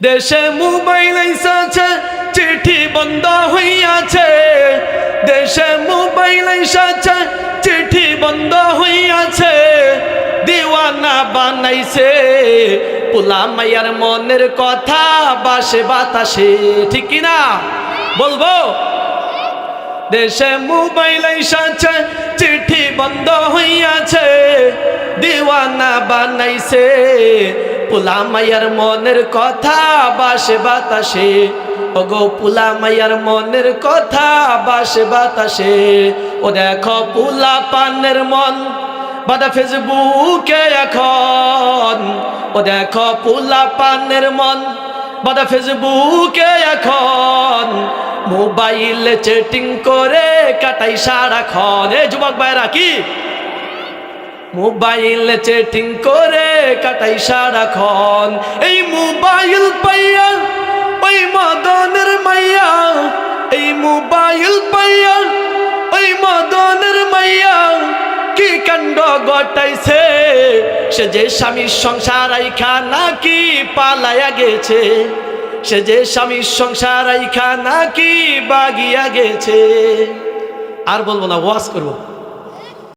দেশে মোবাইল এসেছে, চিঠি বন্ধ হইয়াছে। দেশে মোবাইল এসেছে, চিঠি বন্ধ হইয়াছে। দিওয়ানা বানাইছে পোলা মাইয়ার মনের কথা বাসে বাতাসে। ঠিক কিনা বলবো? দেশে মোবাইল এসেছে, চিঠি বন্ধ হইয়াছে। দিওয়ানা বানাইছে পোলা মাইয়ার মনের কথা বাসে বাতাসে। ওগো পোলা মাইয়ার মনের কথা বাসে বাতাসে। ও দেখো পোলা পানের মন বাদা ফেসবুকে এখন। ও দেখো পোলা পানের মন বাদা ফেসবুকে এখন। মোবাইলে চ্যাটিং করে কাটাই সারাক্ষণ। এই যুবক ভাইরা কি মোবাইলে চ্যাটিং করে কাটাই সারাক্ষণ। এই মোবাইল পাইয়া ওই মদনের মাইয়া, এই মোবাইল পাইয়া ওই মদনের মাইয়া কি কাণ্ড ঘটাইছে। সে যে স্বামীর সংসার আইখা নাকি পালাইয়া গেছে। সে যে স্বামীর সংসার আইখা নাকি বাগিয়া গেছে। আর বলবো না, ওয়াজ করবো।